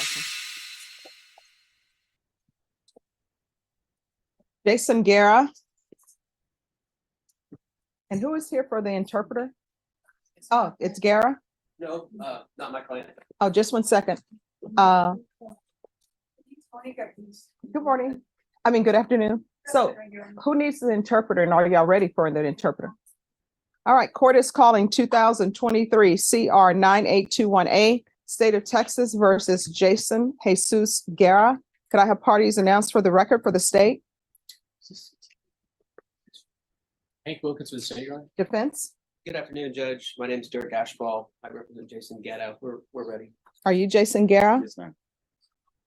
welcome. Jason Gara. And who is here for the interpreter? Oh, it's Gara? No, not my client. Oh, just 1 second. Good morning. I mean, good afternoon. So who needs the interpreter and are y'all ready for the interpreter? All right, court is calling 2023 CR 9821A, State of Texas versus Jason Jesus Gara. Could I have parties announced for the record for the state? Hank Wilkins with the state, Your Honor. Defense? Good afternoon, Judge. My name is Dirk Ashball. I represent Jason Ghetto. We're ready. Are you Jason Gara? Yes, ma'am.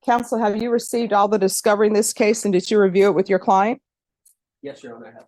Counsel, have you received all the discovery in this case and did you review it with your client? Yes, Your Honor, I have.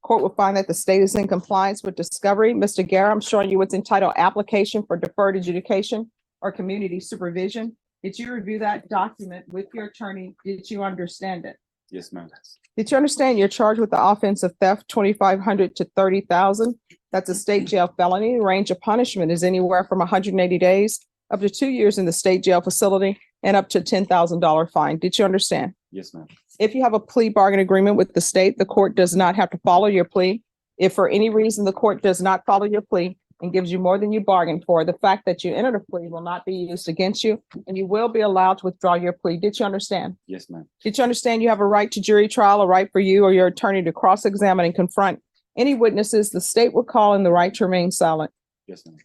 Court will find that the state is in compliance with discovery. Mr. Gara, I'm showing you what's entitled application for deferred adjudication or community supervision. Did you review that document with your attorney? Did you understand it? Yes, ma'am. Did you understand you're charged with the offense of theft, 2,500 to 30,000? That's a state jail felony. The range of punishment is anywhere from 180 days up to 2 years in the state jail facility and up to $10,000 fine. Did you understand? Yes, ma'am. If you have a plea bargain agreement with the state, the court does not have to follow your plea. If for any reason the court does not follow your plea and gives you more than you bargained for, the fact that you entered a plea will not be used against you and you will be allowed to withdraw your plea. Did you understand? Yes, ma'am. Did you understand you have a right to jury trial, a right for you or your attorney to cross-examine and confront any witnesses the state will call and the right to remain silent? Yes, ma'am.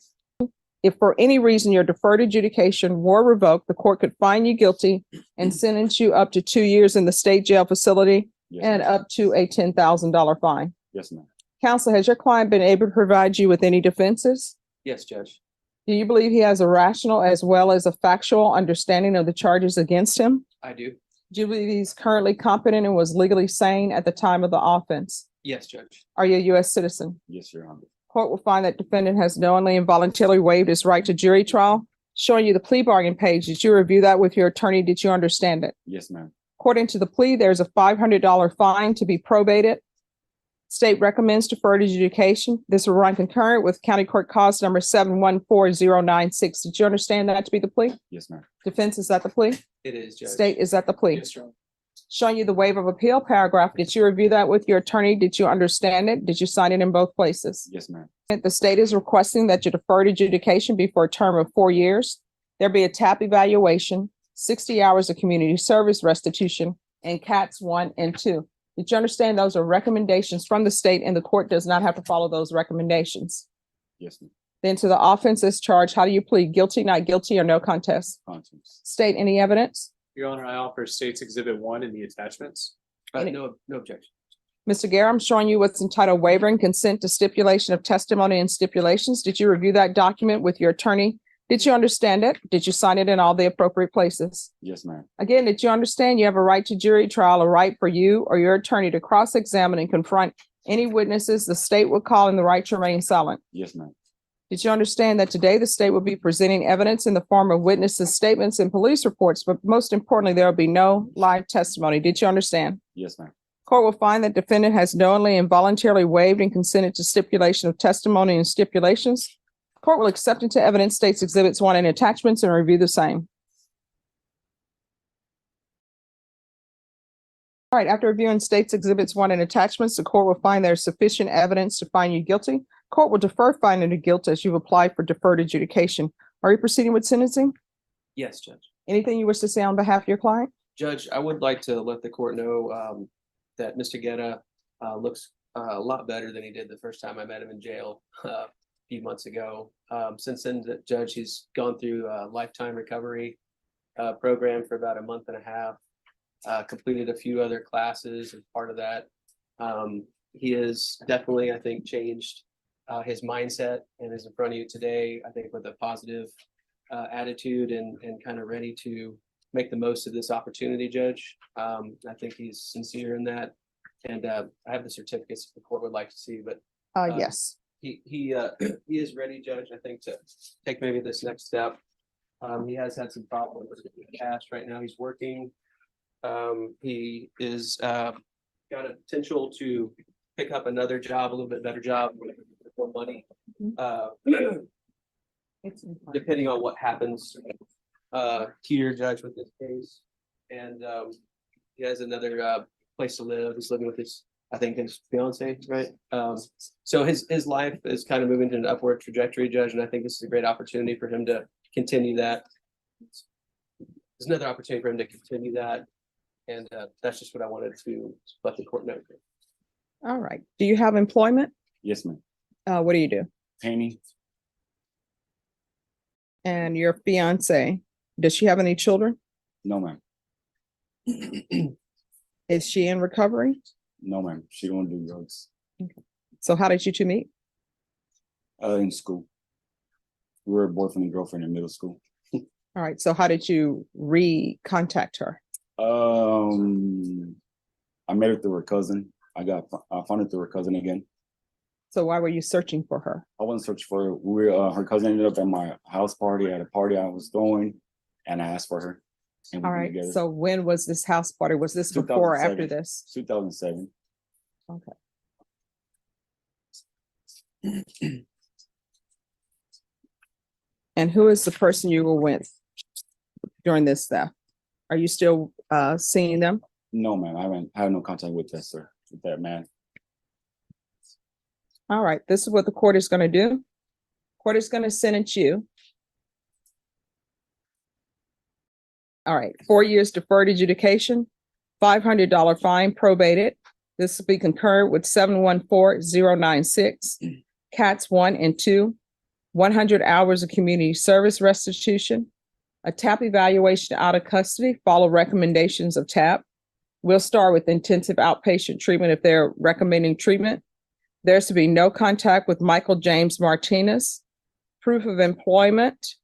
If for any reason your deferred adjudication were revoked, the court could find you guilty and sentence you up to 2 years in the state jail facility Yes, and ma'am. up to a $10,000 fine. Yes, ma'am. Counsel, has your client been able to provide you with any defenses? Yes, Judge. Do you believe he has a rational as well as a factual understanding of the charges against him? I do. Do you believe he's currently competent and was legally sane at the time of the offense? Yes, Judge. Are you a U.S. citizen? Yes, Your Honor. Court will find that defendant has knowingly and voluntarily waived his right to jury trial. Showing you the plea bargain page. Did you review that with your attorney? Did you understand it? Yes, ma'am. According to the plea, there's a $500 fine to be probated. State recommends deferred adjudication. This will run concurrent with County Court Cause number 714096. Did you understand that to be the plea? Yes, ma'am. Defense, is that the plea? It is, Judge. State, is that the plea? Yes, Your Honor. Showing you the waiver of appeal paragraph. Did you review that with your attorney? Did you understand it? Did you sign it in both places? Yes, ma'am. The state is requesting that your deferred adjudication be for a term of 4 years. There be a TAP evaluation, 60 hours of community service restitution, and CATS 1 and 2. Did you understand those are recommendations from the state and the court does not have to follow those recommendations? Yes, ma'am. Then to the offenses charge, how do you plead? Guilty, not guilty, or no contest? Conscience. State, any evidence? Your Honor, I offer State's Exhibit 1 in the attachments. No objection. Mr. Gara, I'm showing you what's entitled waiver and consent to stipulation of testimony and stipulations. Did you review that document with your attorney? Did you understand it? Did you sign it in all the appropriate places? Yes, ma'am. Again, did you understand you have a right to jury trial, a right for you or your attorney to cross-examine and confront any witnesses the state will call and the right to remain silent? Yes, ma'am. Did you understand that today the state will be presenting evidence in the form of witnesses' statements and police reports, but most importantly, there will be no live testimony? Did you understand? Yes, ma'am. Court will find that defendant has knowingly and voluntarily waived and consented to stipulation of testimony and stipulations. Court will accept into evidence State's Exhibits 1 and attachments and review the same. All right, after reviewing State's Exhibits 1 and attachments, the court will find there's sufficient evidence to find you guilty. Court will defer finding of guilt as you've applied for deferred adjudication. Are you proceeding with sentencing? Yes, Judge. Anything you wish to say on behalf of your client? Judge, I would like to let the court know that Mr. Ghetto looks a lot better than he did the first time I met him in jail a few months ago. Since then, the judge, he's gone through a lifetime recovery program for about a month and a half, completed a few other classes as part of that. He is definitely, I think, changed his mindset and is in front of you today, I think, with a positive attitude and kind of ready to make the most of this opportunity, Judge. I think he's sincere in that. And I have the certificates if the court would like to see, but Yes. he is ready, Judge, I think, to take maybe this next step. He has had some problems in the past. Right now he's working. He is got a potential to pick up another job, a little bit better job with more money. Depending on what happens here, Judge, with this case. And he has another place to live. He's living with his, I think, his fiance, right? So his life is kind of moving to an upward trajectory, Judge, and I think this is a great opportunity for him to continue that. There's another opportunity for him to continue that. And that's just what I wanted to let the court know. All right. Do you have employment? Yes, ma'am. What do you do? Painting? And your fiance, does she have any children? No, ma'am. Is she in recovery? No, ma'am. She don't do drugs. So how did you two meet? In school. We were boyfriend and girlfriend in middle school. All right. So how did you contact her? I met her through her cousin. I found her through her cousin again. So why were you searching for her? I wasn't searching for her. Her cousin ended up at my house party at a party I was throwing, and I asked for her. And we All were right. together. So when was this house party? Was this before or after 2007. this? 2007. Okay. And who is the person you were with during this theft? Are you still seeing them? No, ma'am. I have no contact with that, sir. With that man. All right. This is what the court is going to do. Court is going to sentence you. All right. 4 years deferred adjudication, $500 fine probated. This will be concurred with 714096, cats 1 and 2, 100 hours of community service restitution, a TAP evaluation out of custody, follow recommendations of TAP. We'll start with intensive outpatient treatment if they're recommending treatment. There's to be no contact with Michael James Martinez, proof of employment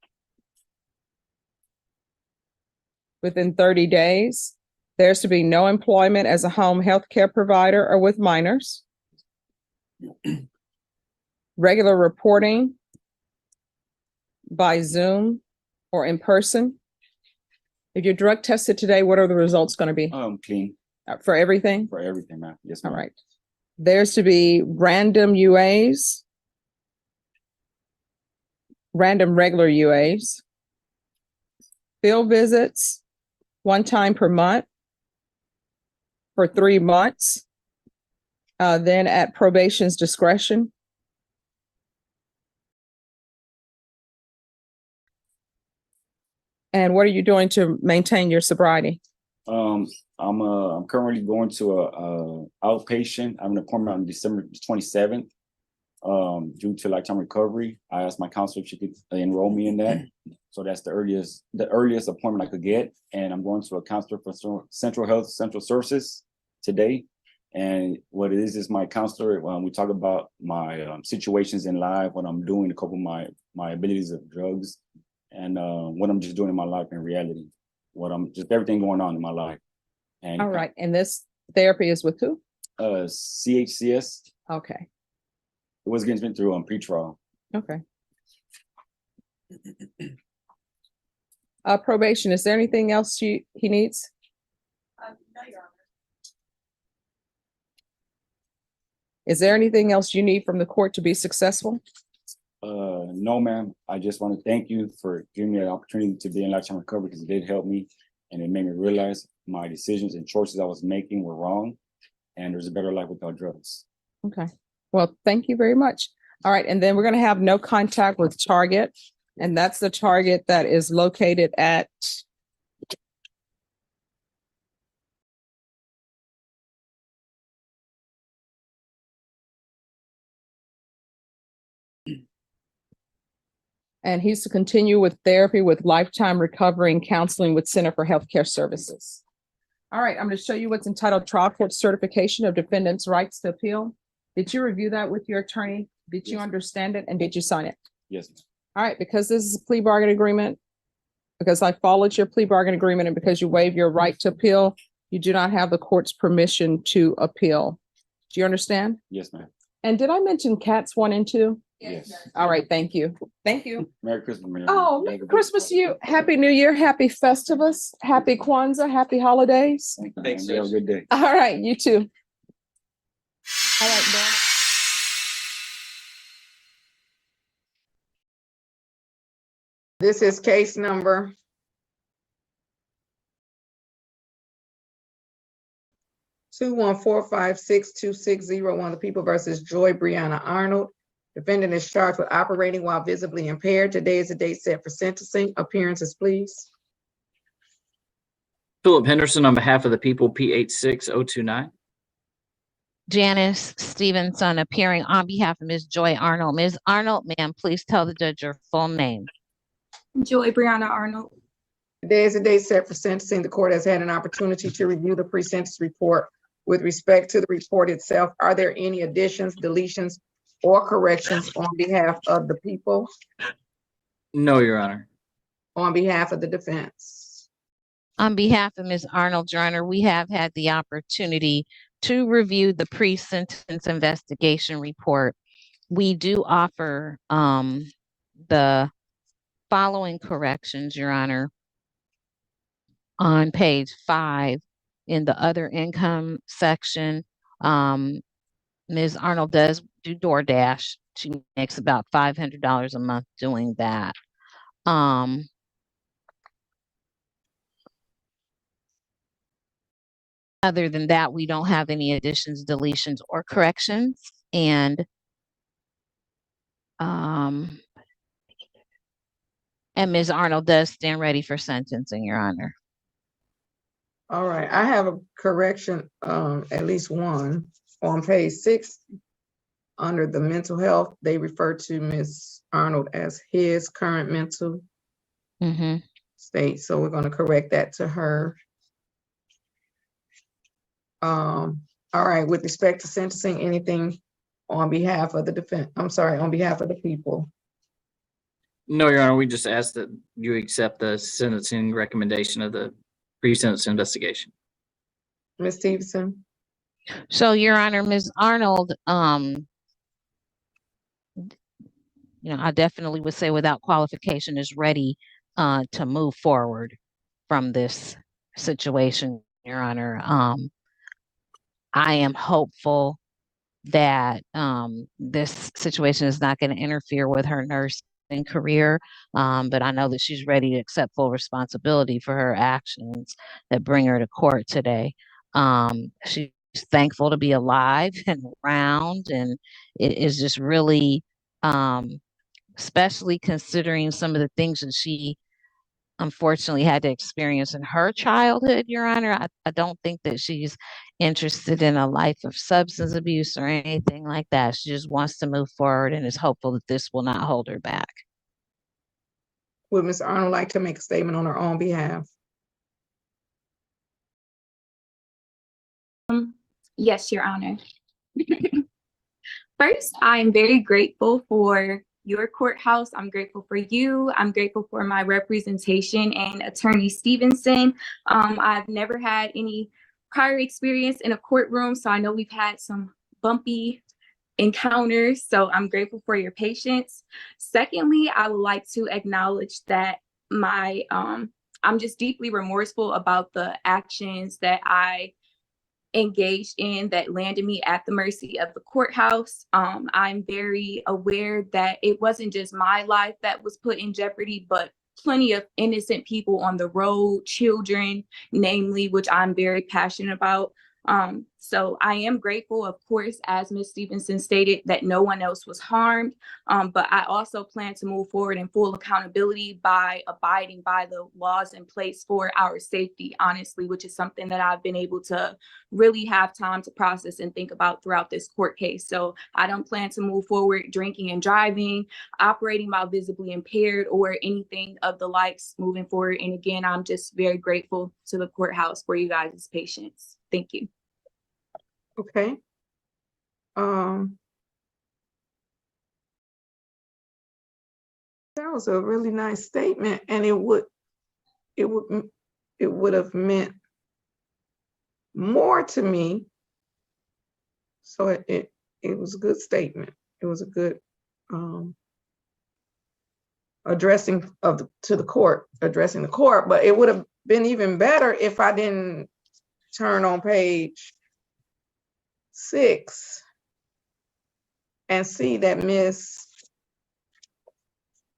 within 30 days. There's to be no employment as a home health care provider or with minors. Regular reporting by Zoom or in person. If you're drug tested today, what are the results going to be? Clean For everything? for everything, ma'am. Yes, All ma'am. right. There's to be random UAs, random regular UAs, field visits, 1 time per month for 3 months. Then at probation's discretion. And what are you doing to maintain your sobriety? I'm currently going to a outpatient. I have an appointment on December 27th. Due to lifetime recovery, I asked my counselor if she could enroll me in that. So that's the earliest appointment I could get. And I'm going to a counselor for Central Services today. And what it is my counselor. We talk about my situations in life, what I'm doing, a couple of my abilities of drugs, and what I'm just doing in my life in reality. What I'm just everything going on in my life. And All right. And this therapy is with who? CHCS. Okay. It was getting through pretrial. Okay. Probation, is there anything else he needs? No, Your Honor. Is there anything else you need from the court to be successful? No, ma'am. I just want to thank you for giving me an opportunity to be in lifetime recovery because it did help me and it made me realize my decisions and choices I was making were wrong and there's a better life without drugs. Okay. Well, thank you very much. All right. And then we're going to have no contact with Target. And that's the Target that is located at and he's to continue with therapy with lifetime recovery and counseling with Center for Healthcare Services. All right, I'm going to show you what's entitled Trial Court Certification of Defendant's Rights to Appeal. Did you review that with your attorney? Did you Yes. understand it? And did you sign it? Yes, ma'am. All right, because this is a plea bargain agreement, because I followed your plea bargain agreement and because you waive your right to appeal, you do not have the court's permission to appeal. Do you understand? Yes, ma'am. And did I mention cats 1 and 2? Yes. All right, thank you. Thank you. Merry Christmas. Mary. Oh, Merry Christmas to you. Happy New Year, happy Festivus, happy Kwanzaa, happy holidays. Thank you, Thanks, ma'am. You have a Judge. good day. All right, you too. All right, Norma. This is case number 214562601, the people versus Joy Arnold. Defendant is charged with operating while visibly impaired. Today is the date set for sentencing. Appearances, please. Philip Henderson on behalf of the people, P86029. Janice Stevenson appearing on behalf of Ms. Joy Arnold. Ms. Arnold, ma'am, please tell the judge your full name. Joy Arnold. Today is the date set for sentencing. The court has had an opportunity to review the pre-sentence report. With respect to the report itself, are there any additions, deletions, or corrections on behalf of the people, No, Your Honor. on behalf of the defense? On behalf of Ms. Arnold, Your Honor, we have had the opportunity to review the pre-sentence investigation report. We do offer the following corrections, Your Honor. On page 5, in the other income section, Ms. Arnold does do DoorDash. She makes about $500 a month doing that. Other than that, we don't have any additions, deletions, or corrections. And Ms. Arnold does stand ready for sentencing, Your Honor. All right, I have a correction, at least one. On page 6, under the mental health, they refer to Ms. Arnold as his current mental state. So we're going to correct that to her. All right, with respect to sentencing, anything on behalf of the defense, I'm sorry, on behalf of the people? No, Your Honor, we just ask that you accept the sentencing recommendation of the pre-sentence investigation. Ms. Stevenson? So, Your Honor, Ms. Arnold, I definitely would say without qualification is ready to move forward from this situation, Your Honor. I am hopeful that this situation is not going to interfere with her nursing career, but I know that she's ready to accept full responsibility for her actions that bring her to court today. She's thankful to be alive and around, and it is just really, especially considering some of the things that she unfortunately had to experience in her childhood, Your Honor. I don't think that she's interested in a life of substance abuse or anything like that. She just wants to move forward and is hopeful that this will not hold her back. Would Ms. Arnold like to make a statement on her own behalf? Yes, Your Honor. First, I am very grateful for your courthouse. I'm grateful for you. I'm grateful for my representation and Attorney Stevenson. I've never had any prior experience in a courtroom, so I know we've had some bumpy encounters, so I'm grateful for your patience. Secondly, I would like to acknowledge that I'm just deeply remorseful about the actions that I engaged in that landed me at the mercy of the courthouse. I'm very aware that it wasn't just my life that was put in jeopardy, but plenty of innocent people on the road, children, namely, which I'm very passionate about. So I am grateful, of course, as Ms. Stevenson stated, that no one else was harmed. But I also plan to move forward in full accountability by abiding by the laws in place for our safety, honestly, which is something that I've been able to really have time to process and think about throughout this court case. So I don't plan to move forward drinking and driving, operating while visibly impaired, or anything of the likes moving forward. And again, I'm just very grateful to the courthouse for you guys' patience. Thank you. Okay. That was a really nice statement, and it would have meant more to me. So it was a good statement. It was a good addressing to the court, addressing the court. But it would have been even better if I didn't turn on page 6 and see that Ms.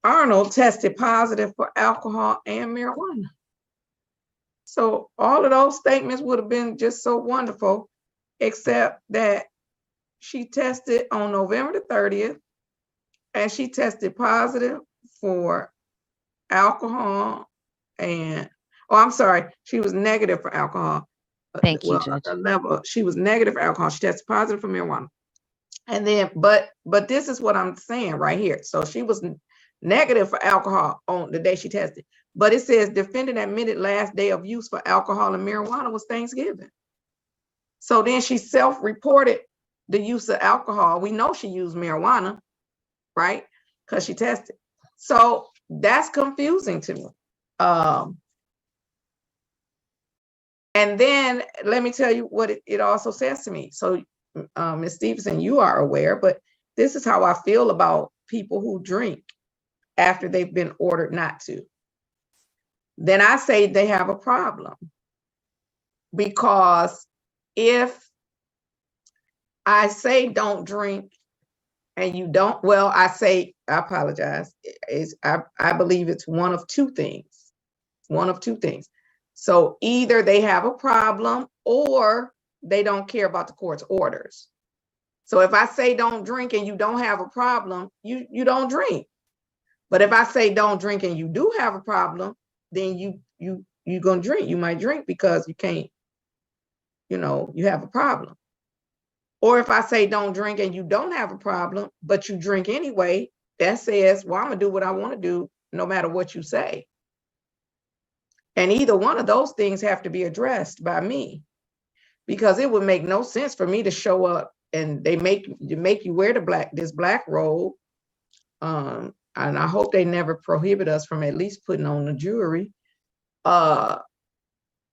Arnold tested positive for alcohol and marijuana. So all of those statements would have been just so wonderful except that she tested on November the 30th, and she tested positive for alcohol and, oh, I'm sorry, she was negative for alcohol. Thank you, Well, Judge. a level, she was negative for alcohol. She tested positive for marijuana. And then, but this is what I'm saying right here. So she was negative for alcohol on the day she tested. But it says defendant admitted last day of use for alcohol and marijuana was Thanksgiving. So then she self-reported the use of alcohol. We know she used marijuana, right? Because she tested. So that's confusing to me. And then let me tell you what it also says to me. So Ms. Stevenson, you are aware, but this is how I feel about people who drink after they've been ordered not to. Then I say they have a problem. Because if I say don't drink and you don't, well, I say, I apologize. I believe it's one of two things. One of two things. So either they have a problem or they don't care about the court's orders. So if I say don't drink and you don't have a problem, you don't drink. But if I say don't drink and you do have a problem, then you're gonna drink. You might drink because you can't, you have a problem. Or if I say don't drink and you don't have a problem, but you drink anyway, that says, well, I'm gonna do what I want to do no matter what you say. And either one of those things have to be addressed by me, because it would make no sense for me to show up and they make you wear this black robe. And I hope they never prohibit us from at least putting on the jewelry. And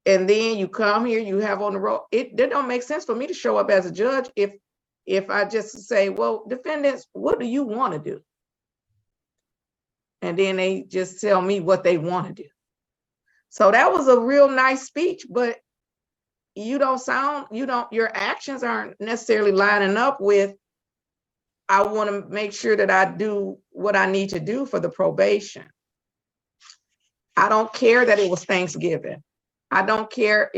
then you come here, you have on the robe. It don't make sense for me to show up as a judge if I just say, well, defendants, what do you want to do? And then they just tell me what they want to do. So that was a real nice speech, but your actions aren't necessarily lining up with, I want to make sure that I do what I need to do for the probation. I don't care that it was Thanksgiving. I don't care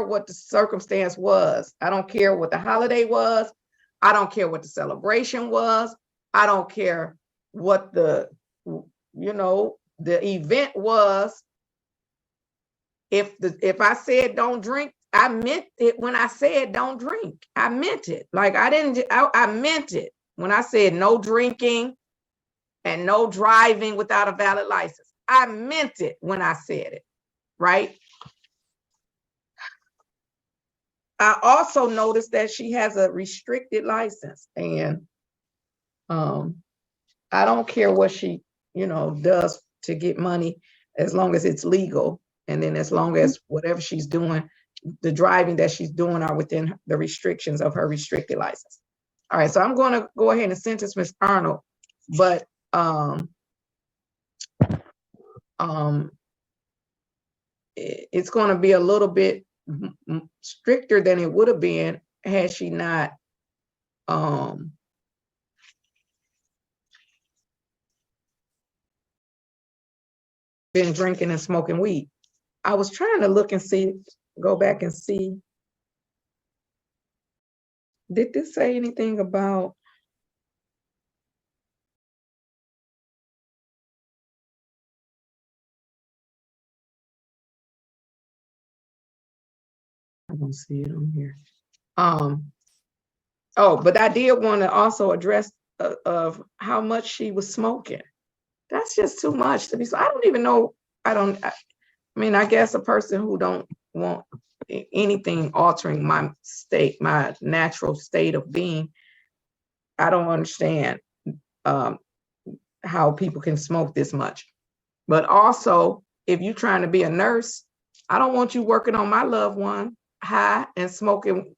what the circumstance was. I don't care what the holiday was. I don't care what the celebration was. I don't care what the event was. If I said don't drink, I meant it when I said don't drink. I meant it. Like I meant it when I said no drinking and no driving without a valid license. I meant it when I said it, right? I also noticed that she has a restricted license, and I don't care what she, does to get money as long as it's legal. And then as long as whatever she's doing, the driving that she's doing are within the restrictions of her restricted license. All right, so I'm going to go ahead and sentence Ms. Arnold, but it's going to be a little bit stricter than it would have been had she not been drinking and smoking weed. I was trying to look and go back and see. Did this say anything about I don't see it on here. But I did want to also address of how much she was smoking. That's just too much to be. So I don't even know. I guess a person who don't want anything altering my natural state of being, I don't understand how people can smoke this much. But also, if you're trying to be a nurse, I don't want you working on my loved one high and smoking.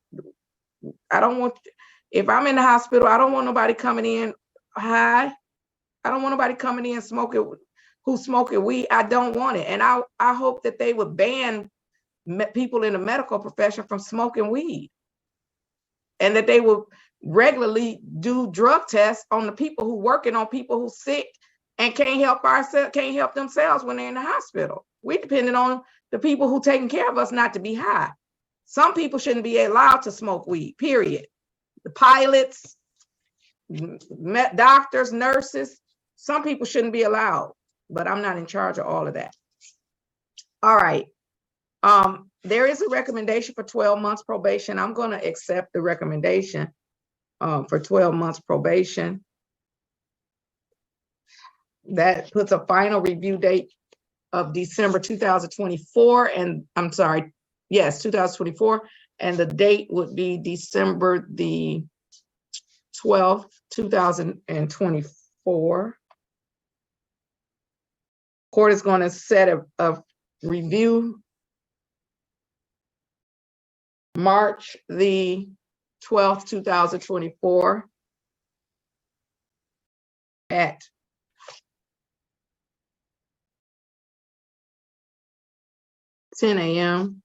If I'm in the hospital, I don't want nobody coming in high. I don't want nobody coming in who's smoking weed. I don't want it. And I hope that they would ban people in the medical profession from smoking weed, and that they will regularly do drug tests on the people who working on people who sick and can't help themselves when they're in the hospital. We depended on the people who taking care of us not to be high. Some people shouldn't be allowed to smoke weed, period. The pilots, doctors, nurses, some people shouldn't be allowed, but I'm not in charge of all of that. All right. There is a recommendation for 12 months probation. I'm going to accept the recommendation for 12 months probation. That puts a final review date of December 2024, and I'm sorry, yes, 2024, and the date would be December the 12th, 2024. Court is going to set a review March the 12th, 2024 at 10 a.m.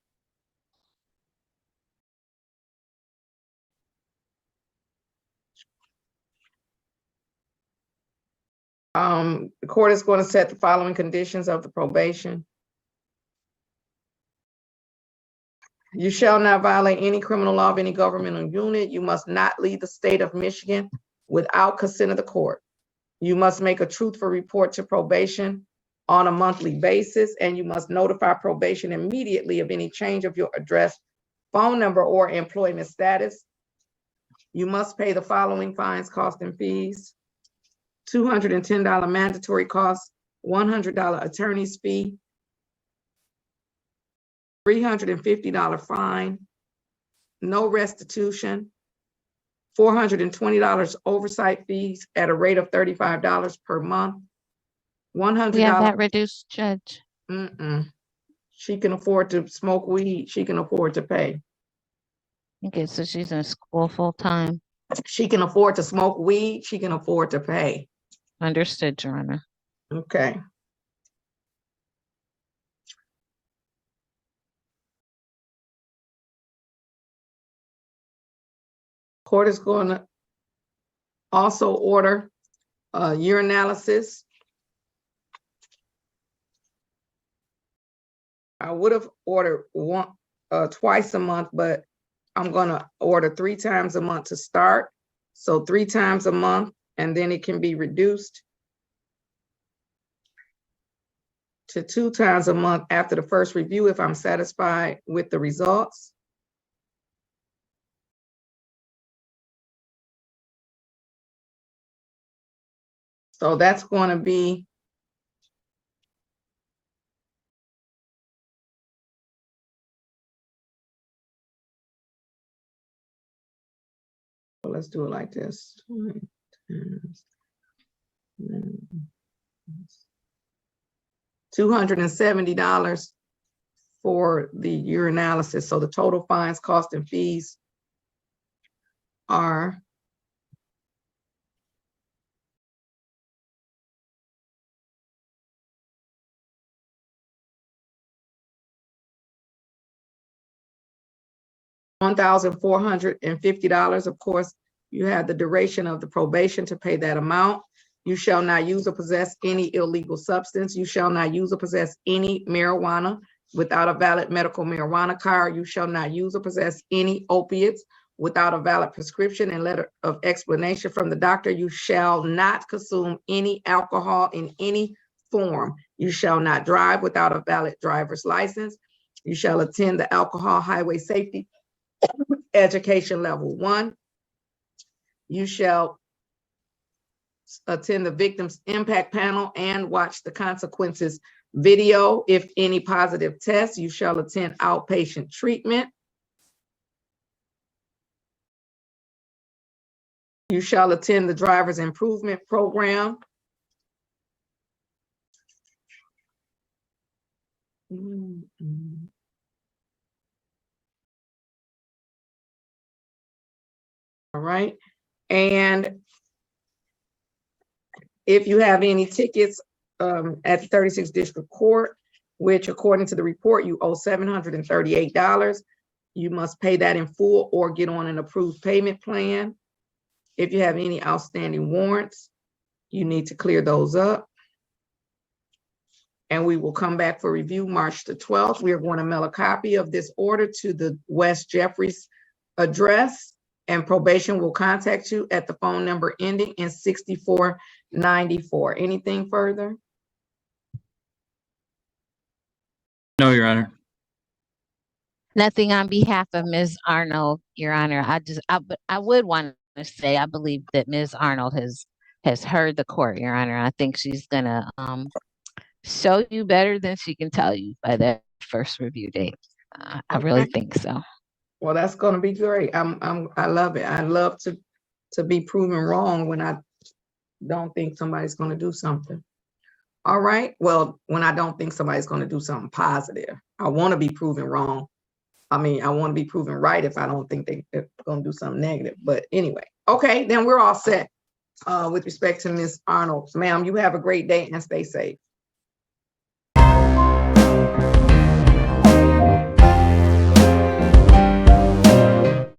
The court is going to set the following conditions of the probation. You shall not violate any criminal law of any governmental unit. You must not leave the state of Michigan without consent of the court. You must make a truthful report to probation on a monthly basis, and you must notify probation immediately of any change of your address, phone number, or employment status. You must pay the following fines, costs, and fees: $210 mandatory costs, $100 attorney's fee, $350 fine, no restitution, $420 oversight fees at a rate of $35 per month, $100. We have that reduced, Judge. She can afford to smoke weed. She can afford to pay. Okay, so she's in school full time. She can afford to smoke weed. She can afford to pay. Understood, Your Honor. Okay. Court is going to also order urinalysis. I would have ordered twice a month, but I'm going to order 3 times a month to start. So 3 times a month, and then it can be reduced to 2 times a month after the first review if I'm satisfied with the results. So that's going to be let's do it like this. $270 for the urinalysis. So the total fines, costs, and fees are $1,450. Of course, you have the duration of the probation to pay that amount. You shall not use or possess any illegal substance. You shall not use or possess any marijuana without a valid medical marijuana card. You shall not use or possess any opiates without a valid prescription and letter of explanation from the doctor. You shall not consume any alcohol in any form. You shall not drive without a valid driver's license. You shall attend the Alcohol Highway Safety Education Level 1. You shall attend the Victims Impact Panel and watch the consequences video. If any positive tests, you shall attend outpatient treatment. You shall attend the Driver's Improvement Program. All right. And if you have any tickets at the 36th District Court, which according to the report, you owe $738, you must pay that in full or get on an approved payment plan. If you have any outstanding warrants, you need to clear those up. and we will come back for review March the 12th. We are going to mail a copy of this order to the West Jeffries address, and probation will contact you at the phone number ending in 6494. Anything further? No, Your Honor. Nothing on behalf of Ms. Arnold, Your Honor. I would want to say, I believe that Ms. Arnold has heard the court, Your Honor. I think she's gonna show you better than she can tell you by that first review date. I really Okay. think so. Well, that's gonna be great. I love it. I love to be proven wrong when I don't think somebody's gonna do something. All right, well, when I don't think somebody's gonna do something positive, I wanna be proven wrong. I mean, I wanna be proven right if I don't think they're gonna do something negative, but anyway. Okay, then we're all set with respect to Ms. Arnold. Ma'am, you have a great day and stay safe.